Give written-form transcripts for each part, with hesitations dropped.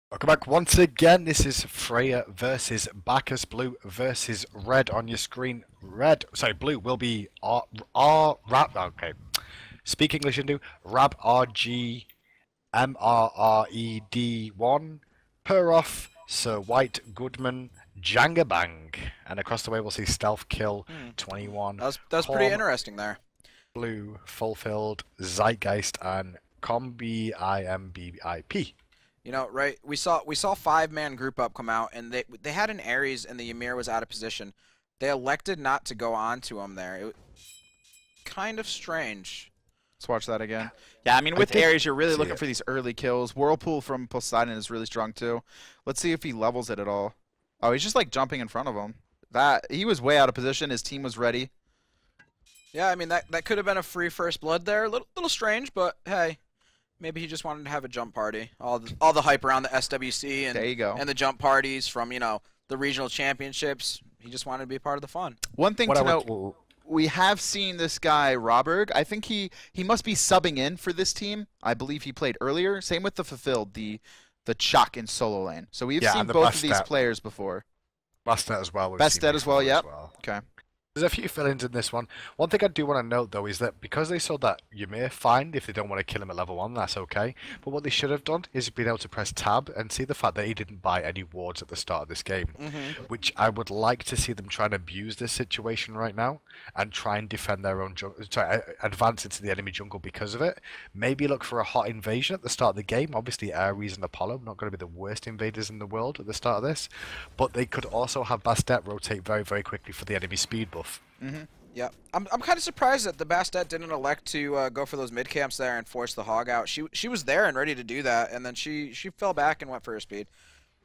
Welcome back once again. This is Freya versus Bacchus. Blue versus red on your screen. Blue will be Rab. Okay, speak English into Rab RG MRRED1 Peroff Sir White Goodman Jangabang, and across the way we'll see Stealth Kill 21. That was pretty interesting there. Blue Fulfilled Zeitgeist and Combi IMBIP. You know, right? We saw 5-man group up come out, and they had an Ares, and the Ymir was out of position. They elected not to go on to him there. It was kind of strange. Let's watch that again. Yeah, I mean, with Ares, you're really looking for these early kills. Whirlpool from Poseidon is really strong, too. Let's see if he levels it at all. Oh, he's just, like, jumping in front of him. He was way out of position. His team was ready. Yeah, I mean, that could have been a free first blood there. Little strange, but hey. Maybe he just wanted to have a jump party. All the hype around the SWC and there you go. And the jump parties from, you know, the regional championships. He just wanted to be a part of the fun. One thing to note, we have seen this guy Robberg. I think he must be subbing in for this team. I believe he played earlier. Same with the Fulfilled, the Chuck in solo lane. So we've seen both of these players before. Bastet as well. Bastet as well, yep. Okay. There's a few fill-ins in this one. One thing I do want to note, though, is that because they saw that Ymir, fine, if they don't want to kill him at level 1, that's okay. But what they should have done is been able to press tab and see the fact that he didn't buy any wards at the start of this game. Which I would like to see them try and abuse this situation right now and try and defend their own jungle, advance into the enemy jungle because of it. Maybe look for a hot invasion at the start of the game. Obviously, Ares and Apollo not going to be the worst invaders in the world at the start of this. But they could also have Bastet rotate very, very quickly for the enemy speed buff. Yeah, I'm kind of surprised that the Bastet didn't elect to go for those mid camps there and force the hog out. She was there and ready to do that, and then she fell back and went for her speed,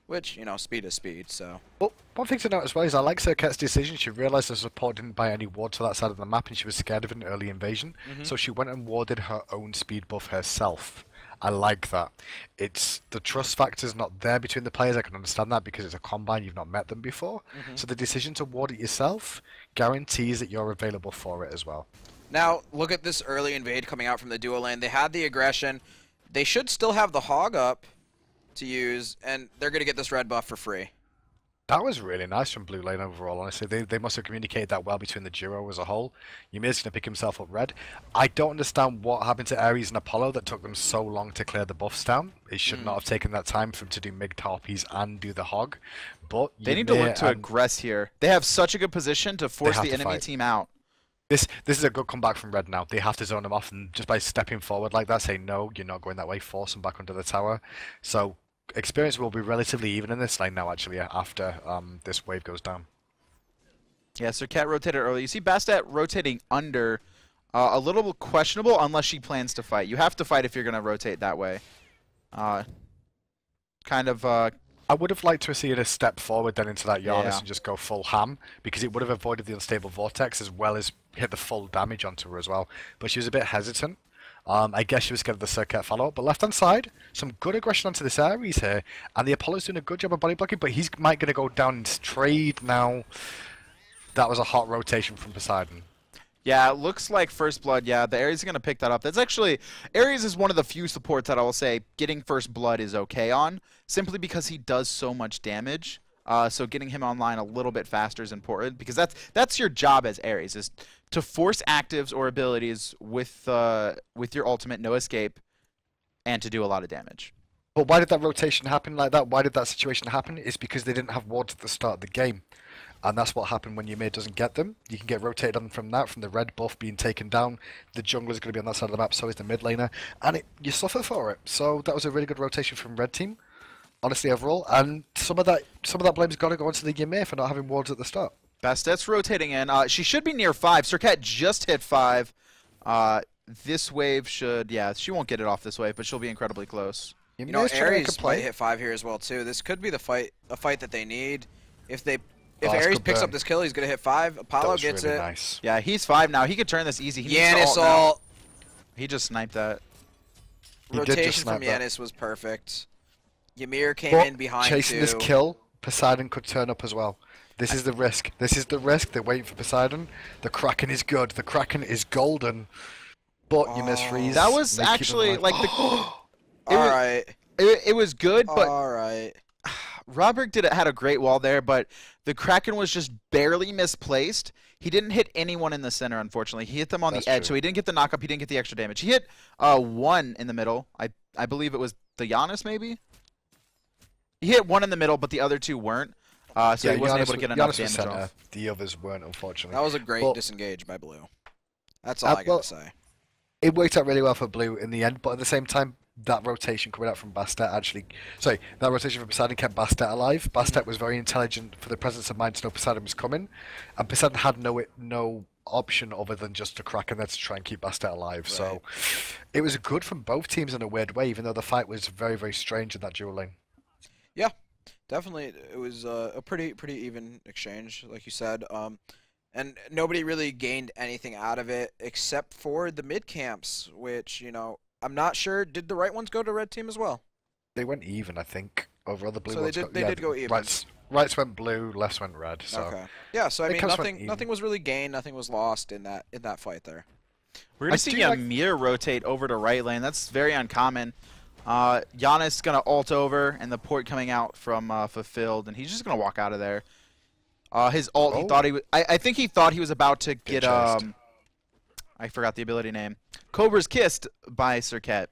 which, you know, speed is speed. So. Well, one thing to note as well is I like Circuit's decision. She realised the support didn't buy any ward to that side of the map, and she was scared of an early invasion, so she went and warded her own speed buff herself. I like that. It's the trust factor's not there between the players. I can understand that because it's a combine, you've not met them before. So the decision to ward it yourself guarantees that you're available for it as well. Now, look at this early invade coming out from the duo lane. They had the aggression. They should still have the hog up to use, and they're going to get this red buff for free. That was really nice from Blue Lane overall, honestly. They must have communicated that well between the duo as a whole. Ymir's going to pick himself up red. I don't understand what happened to Ares and Apollo that took them so long to clear the buffs down. It should not have taken that time for them to do MIG Harpies and do the hog. But they need to look to aggress here. They have such a good position to force the enemy team out. This is a good comeback from red now. They have to zone them off, and just by stepping forward like that, say no, you're not going that way, force them back under the tower. So experience will be relatively even in this lane now, actually, after this wave goes down. Yeah, so Cat rotated early. You see Bastet rotating under, a little questionable unless she plans to fight. You have to fight if you're going to rotate that way. I would have liked to have seen a step forward then into that Giannis and just go full ham, because it would have avoided the unstable vortex as well as hit the full damage onto her as well. But she was a bit hesitant. I guess she was scared of the Circuit follow-up, but left-hand side, some good aggression onto this Ares here, and the Apollo's doing a good job of body blocking, but he's might going to go down in trade now. That was a hot rotation from Poseidon. Yeah, it looks like First Blood, the Ares are going to pick that up. That's actually, Ares is one of the few supports that I will say getting First Blood is okay on, simply because he does so much damage. So getting him online a little bit faster is important, because that's your job as Ares, is to force actives or abilities with your ultimate no escape and to do a lot of damage. But why did that rotation happen like that? Why did that situation happen? It's because they didn't have wards at the start of the game. And that's what happened when Ymir doesn't get them. You can get rotated on from that, from the red buff being taken down. The jungler is going to be on that side of the map, so is the mid laner. And you suffer for it. So that was a really good rotation from red team, honestly, overall. And some of that blame's got to go into the Ymir for not having wards at the start. Bastet's rotating in. She should be near 5. Circuit just hit 5. This wave should, she won't get it off this wave, but she'll be incredibly close. You know, Ares might hit 5 here as well too. This could be a fight that they need. If Ares picks up this kill, he's gonna hit 5. Apollo gets really it. Nice. Yeah, he's 5 now. He could turn this easy. Yanis ult. He just sniped that. Rotation from Yanis was perfect. Ymir came in behind chasing this kill, Poseidon could turn up as well. This is the risk. This is the risk. They're waiting for Poseidon. The Kraken is good. The Kraken is golden. But you miss freeze. That was actually like the. Alright. It was good, but All right. Robert had a great wall there, but the Kraken was just barely misplaced. He didn't hit anyone in the center, unfortunately. He hit them on That's the edge, true. so he didn't get the knock up. He didn't get the extra damage. He hit one in the middle. I believe it was the Giannis, maybe. He hit one in the middle, but the other two weren't. So Yeah, he wasn't Giannis, able to get Giannis enough was damage center. off. The others weren't, unfortunately. That was a great Well, disengage by Blue. That's all I well, gotta say. it worked out really well for Blue in the end, but at the same time, that rotation coming out from Bastet actually... Sorry, that rotation from Poseidon kept Bastet alive. Bastet was very intelligent for the presence of mind to know Poseidon was coming, and Poseidon had no option other than just to crack in there to try and keep Bastet alive. Right. So it was good from both teams in a weird way, even though the fight was very, very strange in that dueling. Yeah, definitely. It was a pretty even exchange, like you said. And nobody really gained anything out of it except for the mid camps, which I'm not sure. Did the right ones go to red team as well? They went even, I think, over other blue So ones. they did go even. Rights went blue, lefts went red. So Okay. Yeah. So I It mean, comes from nothing was really gained. Nothing was lost in that fight there. We're gonna I see do like- Ymir rotate over to right lane. That's very uncommon. Giannis gonna ult over, and the port coming out from fulfilled, and he's just gonna walk out of there. His ult, he Oh. thought he was. I think he thought he was about to get chased. I forgot the ability name. Cobra's kissed by Serket.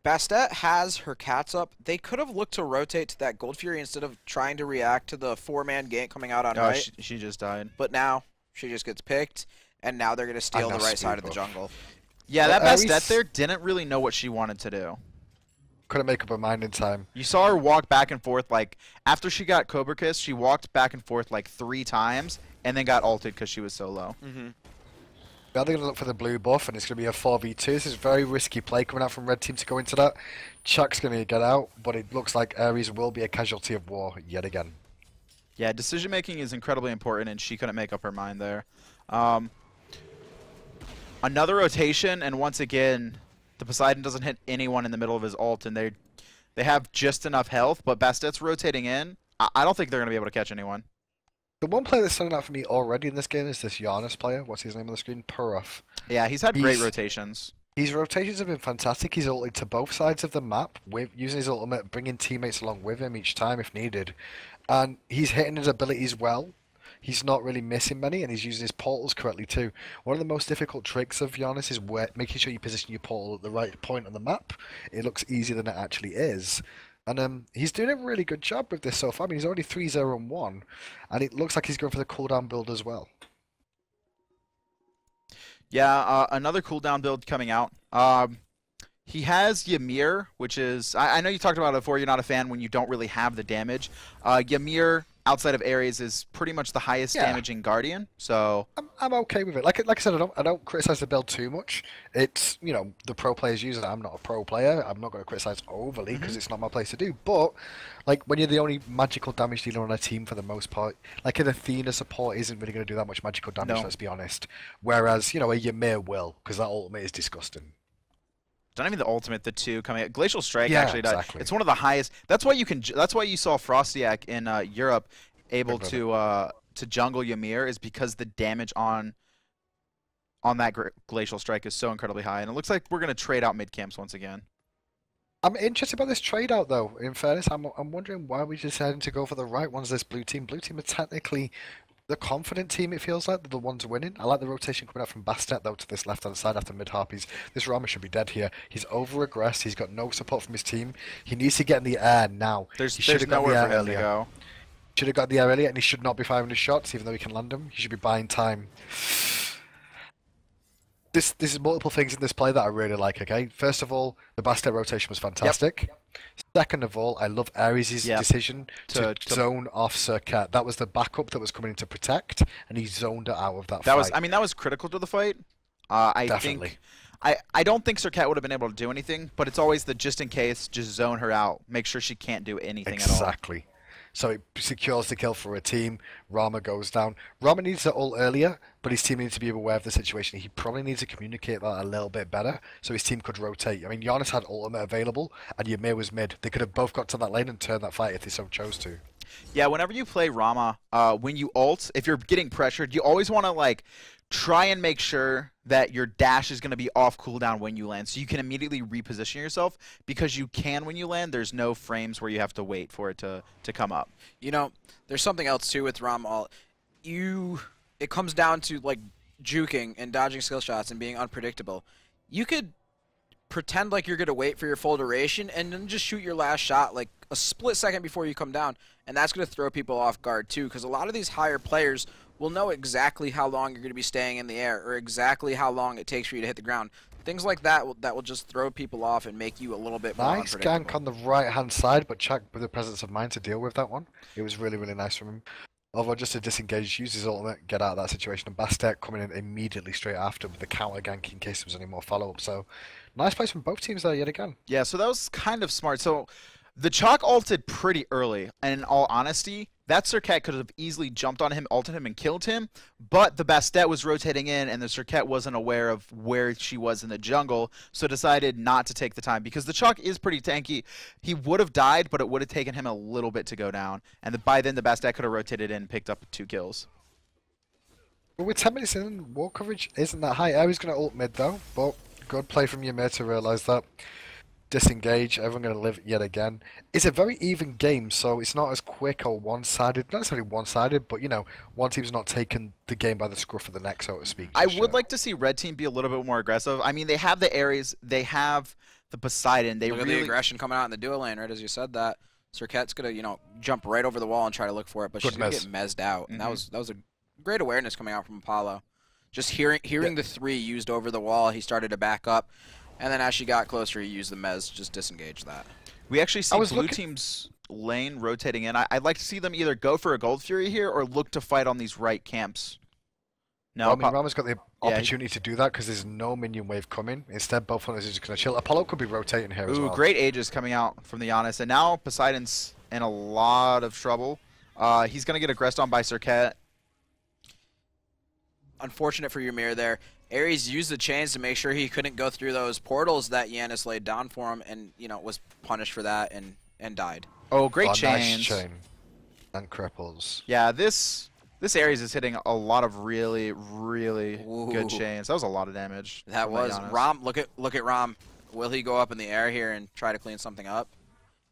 Bastet has her cats up. They could have looked to rotate to that Gold Fury instead of trying to react to the 4-man gank coming out on Oh, right. she just died. But now she just gets picked, and now they're gonna steal now the right side of sweep the off. jungle. Yeah, Well, that Ares- Bastet there didn't really know what she wanted to do. couldn't make up her mind in time. You saw her walk back and forth, like, after she got Cobra Kiss, she walked back and forth like 3 times, and then got ulted because she was so low. Mm-hmm. Now they're going to look for the blue buff, and it's going to be a 4v2. This is very risky play coming out from red team to go into that. Chuck's going to get out, but it looks like Ares will be a casualty of war yet again. Yeah, decision making is incredibly important, and she couldn't make up her mind there. Another rotation, and once again, the Poseidon doesn't hit anyone in the middle of his ult, and they have just enough health, but Bastet's rotating in. I don't think they're going to be able to catch anyone. The one player that's standing out for me already in this game is this Giannis player. What's his name on the screen? Purov. Yeah, he's had great He's- rotations. His rotations have been fantastic. He's ulted to both sides of the map, with using his ultimate, bringing teammates along with him each time if needed. And he's hitting his abilities well. He's not really missing many, and he's using his portals correctly too. One of the most difficult tricks of Giannis is making sure you position your portal at the right point on the map. It looks easier than it actually is. And he's doing a really good job with this so far. I mean, he's already 3-0-1, and it looks like he's going for the cooldown build as well. Yeah, another cooldown build coming out. He has Ymir, which is... I know you talked about it before, you're not a fan when you don't really have the damage. Ymir, outside of Ares, is pretty much the highest Yeah. damaging Guardian, so... I'm okay with it. Like I said, I don't criticize the build too much. It's the pro players use it. I'm not a pro player. I'm not going to criticize overly because it's not my place to do. But like when you're the only magical damage dealer on a team for the most part, like an Athena support isn't really going to do that much magical damage. No. Let's be honest. Whereas a Ymir will, because that ultimate is disgusting. Not even the ultimate, the 2 coming out. Glacial Strike Yeah, actually does. exactly. It's one of the highest. That's why That's why you saw Frostiak in Europe able Big to jungle Ymir, is because the damage on that Glacial Strike is so incredibly high. And it looks like we're gonna trade out mid camps once again. I'm interested about this trade out though. In fairness, I'm wondering why we decided to go for the right ones. This blue team. Blue team are technically the confident team, it feels like. They're the ones winning. I like the rotation coming out from Bastet, though, to this left-hand side after mid-harpies. This Rama should be dead here. He's over-aggressed. He's got no support from his team. He needs to get in the air now. There's He should have got nowhere the for air him to earlier. go. Should have got the air earlier, and he should not be firing his shots, even though he can land them. He should be buying time. This is multiple things in this play that I really like, okay? First of all, the Bastet rotation was fantastic. Second of all, I love Ares' Yep. decision to To- zone off Circuit. That was the backup that was coming in to protect, and he zoned it out of that That fight. was, I mean, that was critical to the fight. I Definitely. think, I don't think Serket would have been able to do anything, but it's always the just in case, just zone her out, make sure she can't do anything at all. Exactly. So it secures the kill for a team. Rama goes down. Rama needs to ult earlier, but his team needs to be aware of the situation. He probably needs to communicate that a little bit better, so his team could rotate. I mean, Giannis had ultimate available, and Ymir was mid. They could have both got to that lane and turned that fight if they so chose to. Yeah, whenever you play Rama, when you ult, if you're getting pressured, you always want to like try and make sure that your dash is going to be off cooldown when you land, so you can immediately reposition yourself because you can when you land. There's no frames where you have to wait for it to come up. You know, there's something else too with Rom ult. It comes down to like juking and dodging skill shots and being unpredictable. You could pretend like you're gonna wait for your full duration and then just shoot your last shot like a split second before you come down, and that's gonna throw people off guard too, because a lot of these higher players will know exactly how long you're gonna be staying in the air or exactly how long it takes for you to hit the ground. Things like that will just throw people off and make you a little bit more Nice unpredictable. gank on the right hand side, but Chuck with the presence of mind to deal with that one. It was really, really nice from him. Although just to disengage, use his ultimate, get out of that situation, and Bastet coming in immediately straight after with the counter gank in case there was any more follow-up. So, nice plays from both teams there yet again. Yeah, so that was kind of smart. So the Chalk ulted pretty early, and in all honesty, that Serket could have easily jumped on him, ulted him, and killed him, but the Bastet was rotating in, and the Serket wasn't aware of where she was in the jungle, so decided not to take the time, because the Chalk is pretty tanky. He would have died, but it would have taken him a little bit to go down, and by then the Bastet could have rotated in and picked up 2 kills. But with 10 minutes in, wall coverage isn't that high. Aries going to ult mid though, but good play from Ymir to realise that. Disengage, everyone going to live yet again. It's a very even game, so it's not as quick or one-sided. Not necessarily one-sided, but you know, one team's not taking the game by the scruff of the neck, so to speak. I would like to see Red Team be a little bit more aggressive. I mean, they have the Ares, they have the Poseidon. They Look at really the aggression coming out in the duo lane, right as you said that. Serket's gonna, you know, jump right over the wall and try to look for it, but Good she's gonna mez. get mezzed out. And that was a great awareness coming out from Apollo. Just hearing the 3 used over the wall, he started to back up. And then as she got closer, he used the mez, just disengage that. We actually see blue looking- team's lane rotating in. I'd like to see them either go for a Gold Fury here or look to fight on these right camps. No, Well, I mean, Rama's got the Yeah, opportunity to do that because there's no minion wave coming. Instead, both hunters are just going to chill. Apollo could be rotating here as ooh, well. great ages coming out from the Giannis. And now Poseidon's in a lot of trouble. He's going to get aggressed on by Serket. Unfortunate for Ymir there. Ares used the chains to make sure he couldn't go through those portals that Yanis laid down for him, and you know was punished for that and died. Oh, great Nice chains. chain. And cripples. Yeah, this Ares is hitting a lot of really, really good Ooh. chains. That was a lot of damage. That from was Giannis. Rom. Look at Rom. Will he go up in the air here and try to clean something up?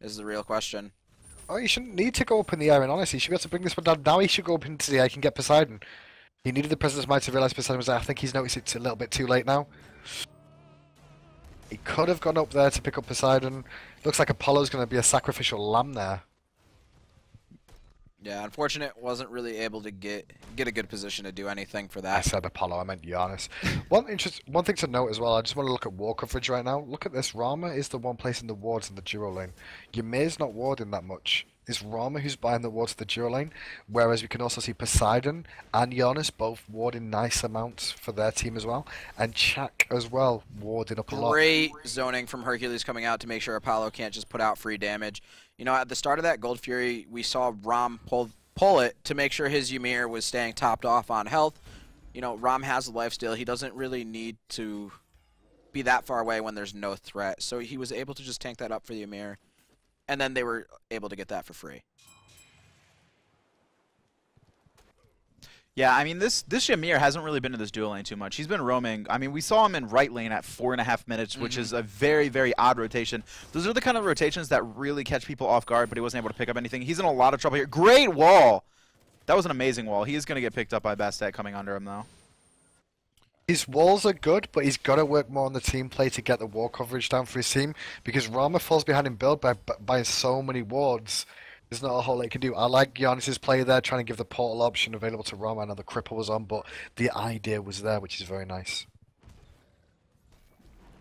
Is the real question. Oh, he shouldn't need to go up in the air, and honestly, he should be able to bring this one down. Now he should go up into the air, he can get Poseidon. He needed the presence of mind to realise Poseidon was there. I think he's noticed it's a little bit too late now. He could have gone up there to pick up Poseidon. Looks like Apollo's going to be a sacrificial lamb there. Yeah, unfortunate. Wasn't really able to get a good position to do anything for I that. said Apollo, I meant Giannis. One thing to note as well, I just want to look at wall coverage right now. Look at this, Rama is the one placing the wards in the duo lane. Ymir's not warding that much. It's Rama who's buying the wards to the duo lane, whereas we can also see Poseidon and Giannis both warding nice amounts for their team as well, and Chak as well warding up a lot. Great zoning from Hercules coming out to make sure Apollo can't just put out free damage. You know, at the start of that Gold Fury, we saw Rom pull it to make sure his Ymir was staying topped off on health. You know, Rom has the lifesteal. He doesn't really need to be that far away when there's no threat. So he was able to just tank that up for the Ymir. And then they were able to get that for free. Yeah, I mean, this Ymir hasn't really been in this duo lane too much. He's been roaming. I mean, we saw him in right lane at 4.5 minutes, which is a very, very odd rotation. Those are the kind of rotations that really catch people off guard, but he wasn't able to pick up anything. He's in a lot of trouble here. Great wall! That was an amazing wall. He is going to get picked up by Bastet coming under him, though. His walls are good, but he's got to work more on the team play to get the wall coverage down for his team, because Rama falls behind in build by so many wards. There's not a whole lot he can do. I like Giannis' play there, trying to give the portal option available to Rama. I know the cripple was on, but the idea was there, which is very nice.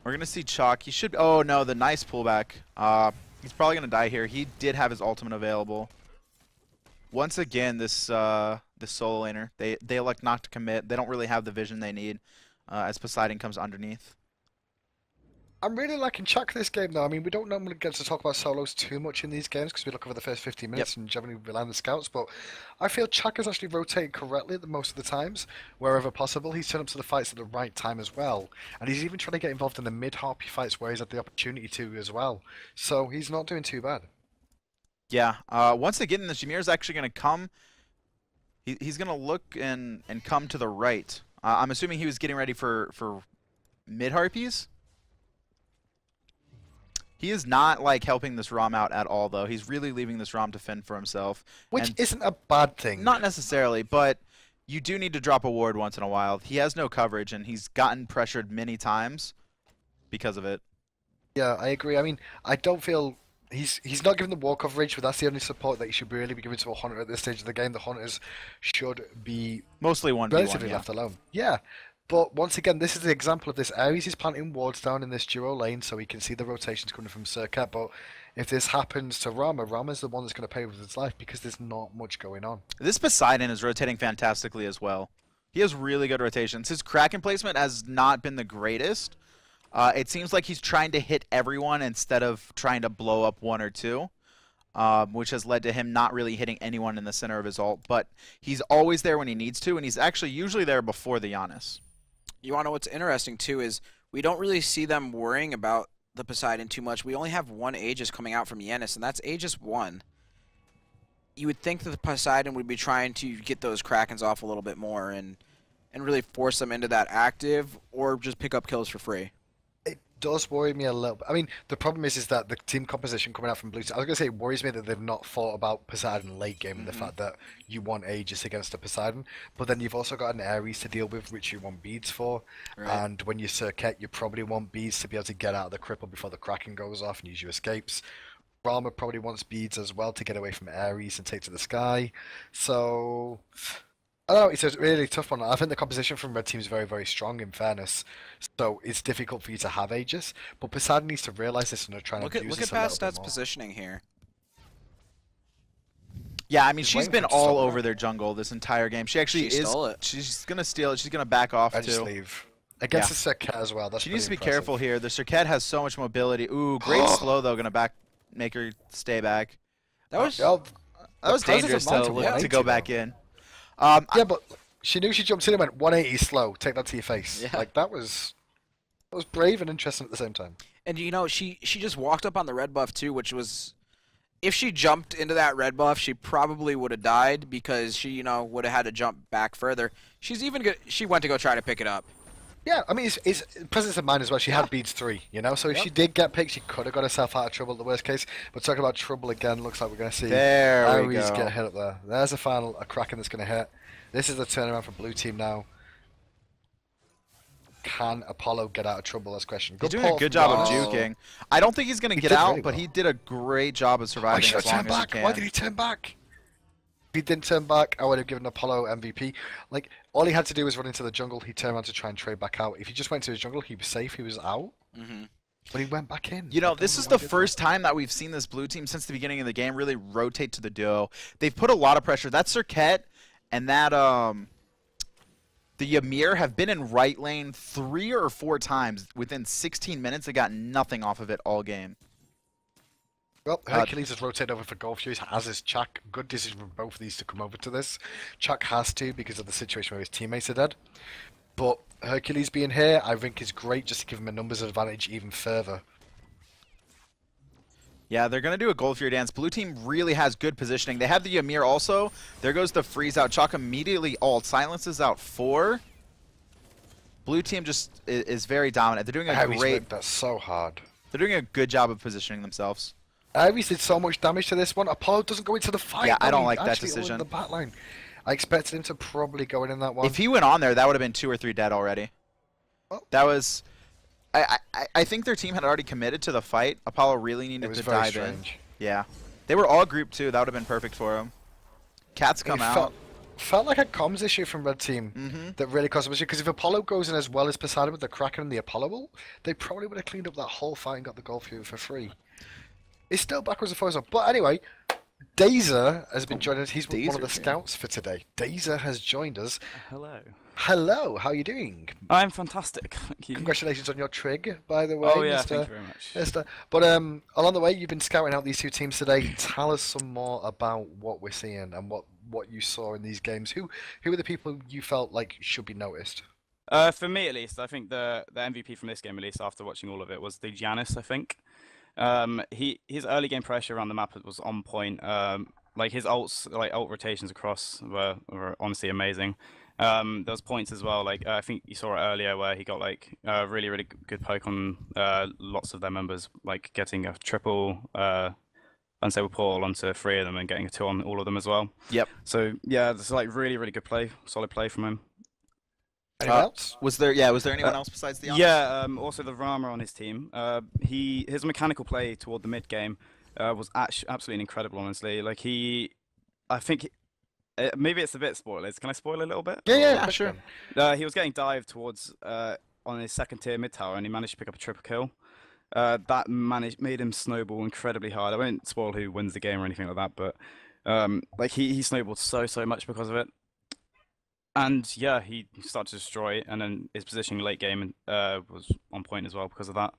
We're going to see Chalk. He should... Oh, no, the nice pullback. He's probably going to die here. He did have his ultimate available. Once again, this solo laner, they elect not to commit. They don't really have the vision they need as Poseidon comes underneath. I'm really liking Chuck this game, though. I mean, we don't normally get to talk about solos too much in these games because we look over the first 15 minutes and generally rely on the scouts, but I feel Chuck is actually rotating correctly most of the times, wherever possible. He's turned up to the fights at the right time as well, and he's even trying to get involved in the mid-harpy fights where he's had the opportunity to as well. So he's not doing too bad. Yeah. Once again, the Jameer is actually going to come. He's going to look and come to the right. I'm assuming he was getting ready for mid harpies. He is not like helping this ROM out at all, though. He's really leaving this ROM to fend for himself. Which And isn't a bad thing. not necessarily, but you do need to drop a ward once in a while. He has no coverage, and he's gotten pressured many times because of it. Yeah, I agree. I mean, I don't feel he's not giving the wall coverage, but that's the only support that he should really be giving to a hunter at this stage of the game. The hunters should be Mostly 1v1, relatively yeah. left alone. Yeah. But once again, this is the example of this. Ares is planting wards down in this duo lane so he can see the rotations coming from Circuit. But if this happens to Rama, Rama's the one that's going to pay with his life because there's not much going on. This Poseidon is rotating fantastically as well. He has really good rotations. His Kraken placement has not been the greatest. It seems like he's trying to hit everyone instead of trying to blow up one or two, which has led to him not really hitting anyone in the center of his ult. But he's always there when he needs to, and he's actually usually there before the Giannis. You want to know what's interesting, too, is we don't really see them worrying about the Poseidon too much. We only have one Aegis coming out from Yanis, and that's Aegis 1. You would think that the Poseidon would be trying to get those Krakens off a little bit more and really force them into that active or just pick up kills for free. It does worry me a little bit. I mean, the problem is that the team composition coming out from Blue Team, I was going to say it worries me that they've not thought about Poseidon late game and the fact that you want Aegis against a Poseidon, but then you've also got an Ares to deal with, which you want beads for, Right. and when you Circuit, you probably want beads to be able to get out of the cripple before the Kraken goes off and use your escapes. Rama probably wants beads as well to get away from Ares and take to the sky, so... I don't know, it's a really tough one. I think the composition from Red Team is very, very strong, in fairness. So it's difficult for you to have Aegis. But Poseidon needs to realize this and they're trying to use Look this at a little Bastard's bit more. positioning here. Yeah, I mean, He's she's waiting been for it to all stop, over right? their jungle this entire game. She actually She is. stole it. She's gonna steal it. She's gonna back off I just too. leave. Against Yeah. the Circuit as well. That's She needs to be pretty careful impressive. here. The Circuit has so much mobility. Ooh, great slow though. Gonna make her stay back. That was Oh, That was presence of dangerous mind to to look to 180 go back though. in. yeah, but she knew she jumped in and went 180 slow. Take that to your face. Yeah. Like that was brave and interesting at the same time. And you know, she just walked up on the red buff too, which was, if she jumped into that red buff, she probably would have died because she, you know, would have had to jump back further. She went to go try to pick it up. Yeah, I mean, it's presence of mind as well. She had beads 3, you know, so if she did get picked, she could have got herself out of trouble at the worst case. But talking about trouble again, looks like we're going to see There we Ares go. get hit up there. There's a Kraken that's going to hit. This is the turnaround for Blue Team now. Can Apollo get out of trouble? That's the question. He's doing pull a good from job of Giannis. juking. I don't think he's gonna He get did out, really but well. he did a great job of I surviving should have as long turned as he back. can. Why did he turn back? If he didn't turn back, I would have given Apollo MVP. Like, all he had to do was run into the jungle. He turned around to try and trade back out. If he just went to his jungle, he was safe. He was out. But he went back in. You know, I don't this is why the he did first time that we've seen this blue team since the beginning of the game really rotate to the duo. They've put a lot of pressure. That Circuit and that the Ymir have been in right lane 3 or 4 times within 16 minutes. They got nothing off of it all game. Well, Hercules has rotated over for Golf Furies, as is Chuck. Good decision from both of these to come over to this. Chuck has to because of the situation where his teammates are dead. But Hercules being here, I think is great just to give him a numbers advantage even further. Yeah, they're going to do a Gold Fury dance. Blue team really has good positioning. They have the Ymir also. There goes the freeze out. Chalk immediately ult. Silences out 4. Blue team just is very dominant. They're doing a Ares great... whipped that so hard. They're doing a good job of positioning themselves. Ares did so much damage to this one. Apollo doesn't go into the fight. Yeah, I though. don't He like that actually decision. owned the back line. I expected him to probably go in that one. If he went on there, that would have been 2 or 3 dead already. Oh. That was... I think their team had already committed to the fight. Apollo really It needed was to very dive strange. in. Yeah. They were all grouped too. That would have been perfect for him. Cats come It out. felt like a comms issue from Red Team that really caused an issue. Because if Apollo goes in as well as Poseidon with the Kraken and the Apollo ult, they probably would have cleaned up that whole fight and got the goal for you for free. It's still backwards and forwards. But anyway, Dazer has been joining us. He's one of the Dazer's here. scouts for today. Dazer has joined us. Hello. Hello, how are you doing? I'm fantastic, thank you. Congratulations on your trig, by the way. Oh yeah, Mr. thank you very much. Mister. But along the way, you've been scouting out these two teams today. Tell us some more about what we're seeing and what you saw in these games. Who are the people you felt like should be noticed? For me at least, I think the MVP from this game, at least after watching all of it, was the Giannis, I think. His early game pressure around the map was on point. Like his ults, like ult rotations across were honestly amazing. There was points as well, like I think you saw it earlier where he got like really good poke on lots of their members, like getting a triple unstable portal onto 3 of them and getting a 2 on all of them as well. Yep. So yeah, it's like really good play, solid play from him. Anyone else? Was there anyone else besides the Yeah, also the Rama on his team. His mechanical play toward the mid game was absolutely incredible, honestly. Like I think maybe it's a bit spoilers. Can I spoil a little bit? Yeah, sure. He was getting dived towards on his second tier mid tower, and he managed to pick up a triple kill. That made him snowball incredibly hard. I won't spoil who wins the game or anything like that, but like he snowballed so much because of it. And yeah, he started to destroy, and then his positioning late game was on point as well because of that.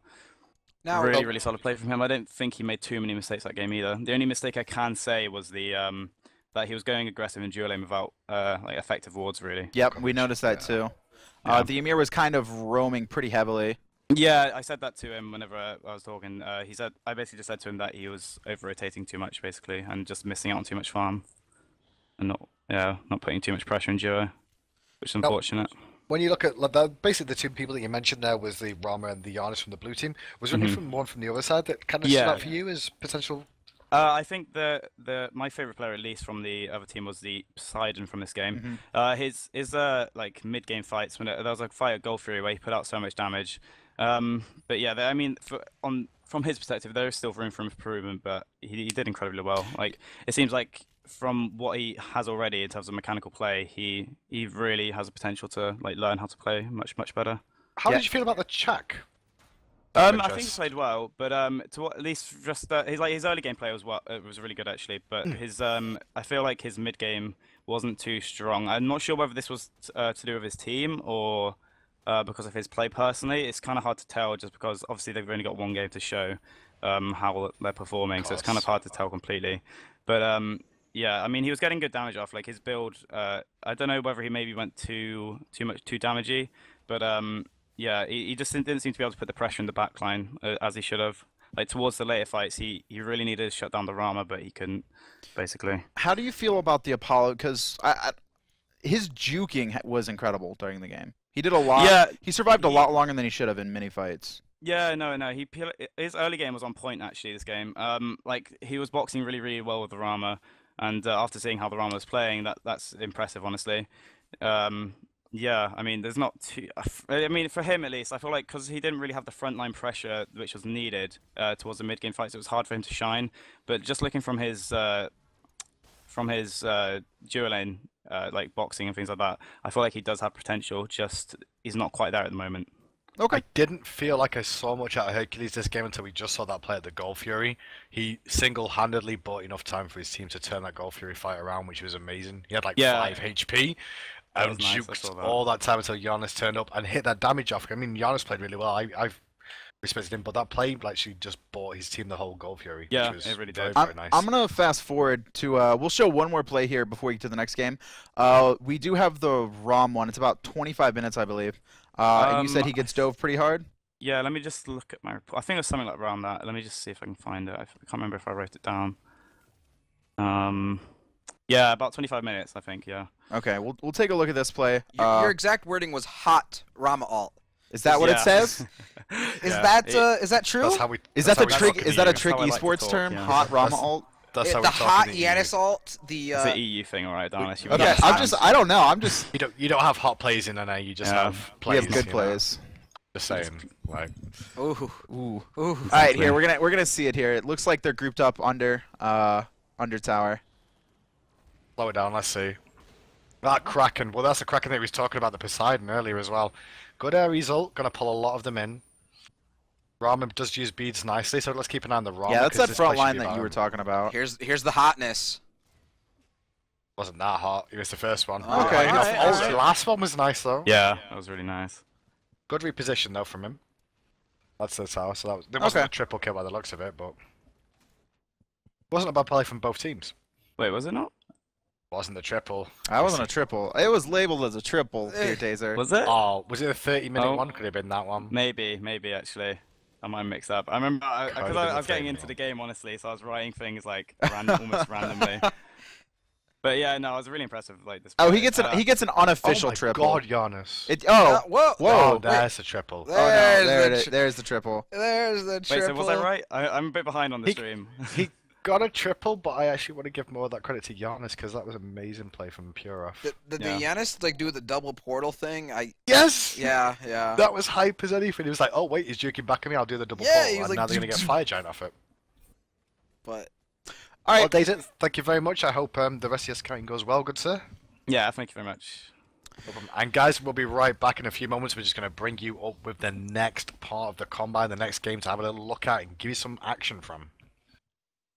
Now, really solid play from him. I don't think he made too many mistakes that game either. The only mistake I can say was the that he was going aggressive in dual aim without like effective wards really. Yep, we noticed that too. Yeah. The Ymir was kind of roaming pretty heavily. Yeah, I said that to him whenever I was talking. I basically just said to him that he was over-rotating too much basically, and just missing out on too much farm, and not putting too much pressure in duo, which is unfortunate. When you look at basically the two people that you mentioned there was the Rama and the Giannis from the blue team. Was there anyone from the other side that kind of stood out for you as potential? I think my favorite player, at least from the other team, was the Poseidon from this game. His like mid game fights, when there was a fight at Gold Fury where he put out so much damage. But yeah, I mean, from his perspective, there is still room for improvement, but he did incredibly well. Like it seems like from what he has already in terms of mechanical play, he really has the potential to like learn how to play much better. How did you feel about the Chak? I think he played well, but at least just his early game play was really good actually. But his I feel like his mid game wasn't too strong. I'm not sure whether this was to do with his team or because of his play personally. It's kind of hard to tell just because obviously they've only got one game to show how they're performing, so it's kind of hard to tell completely. But yeah, I mean he was getting good damage off. Like his build, I don't know whether he maybe went too damagey, but yeah, he just didn't seem to be able to put the pressure in the backline as he should have. Like towards the later fights, he really needed to shut down the Rama, but he couldn't, basically. How do you feel about the Apollo? Because his juking was incredible during the game. He did a lot. Yeah, he survived a lot longer than he should have in mini fights. Yeah, no, his early game was on point actually. This game, like he was boxing really well with the Rama, and after seeing how the Rama was playing, that's impressive, honestly. Yeah, I mean, there's not too. I mean, for him at least, I feel like because he didn't really have the frontline pressure which was needed towards the mid game fights, it was hard for him to shine. But just looking from his dual lane, like boxing and things like that, I feel like he does have potential. Just he's not quite there at the moment. Okay. I didn't feel like I saw much out of Hercules this game until we just saw that play at the Gold Fury. He single-handedly bought enough time for his team to turn that Gold Fury fight around, which was amazing. He had like 5 HP. And juked all that time until Giannis turned up and hit that damage off. I mean, Giannis played really well. I've respected him, but that play actually just bought his team the whole Gold Fury. Yeah, which was it really did. Very nice. I'm gonna fast forward to. We'll show one more play here before we get to the next game. We do have the ROM one. It's about 25 minutes, I believe. And you said he gets dove pretty hard. Yeah, let me just look at my report. I think it was something like around that. Let me just see if I can find it. I can't remember if I wrote it down. Yeah, about 25 minutes, I think. Yeah. Okay, we'll take a look at this play. Your exact wording was hot Rama alt. Is that what it says? Is that true? That's how we. Is that that's the how we trick? talk Is in that a EU. trick how I like to esports talk, term? yeah. Hot Rama alt. That's how we The talk hot in the EU. Giannis alt. The It's an EU thing, alright, Darnless. Okay, I don't know. I'm just. You don't have hot plays in NA. You just have We plays. have good you know. plays. Just saying, like. Ooh. Ooh. Ooh. All right, here we're gonna see it here. It looks like they're grouped up under tower. Slow it down. Let's see. That Kraken. Well, that's the Kraken that he was talking about, the Poseidon earlier as well. Good air result. Gonna pull a lot of them in. Ramen does use beads nicely, so let's keep an eye on the Ramen. Yeah, that's that front line that you were talking about. Here's the hotness. Wasn't that hot? It was the first one. Oh, Okay. The last one was nice though. Yeah, that was really nice. Good reposition though from him. That's the tower. So there wasn't Okay. a triple kill by the looks of it, but wasn't a bad play from both teams. Wait, was it not? Wasn't a triple. That wasn't a triple. It was labeled as a triple, Fear Taser. Was it? Oh, was it a 30-minute Oh. one? Could have been that one. Maybe actually. I might mix up. I remember because I was getting into the game honestly, so I was writing things like almost randomly. But yeah, no, I was really impressed with like this. Oh, he gets an unofficial triple. Oh my god, Giannis. Whoa! Oh, there's a triple. There's the triple. There's the triple. Wait, so was I right? I'm a bit behind on the stream. Got a triple, but I actually want to give more of that credit to Giannis because that was an amazing play from Purov. Did Giannis like do the double portal thing? Yes. Yeah. That was hype as anything. He was like, "Oh wait, he's juking back at me. I'll do the double portal." And now they're gonna get Fire Giant off it. But all right, well, Daisy, thank you very much. I hope the rest of your scouting goes well, good sir. Yeah, thank you very much. And guys, we'll be right back in a few moments. We're just going to bring you up with the next part of the Combine, the next game to have a little look at and give you some action from.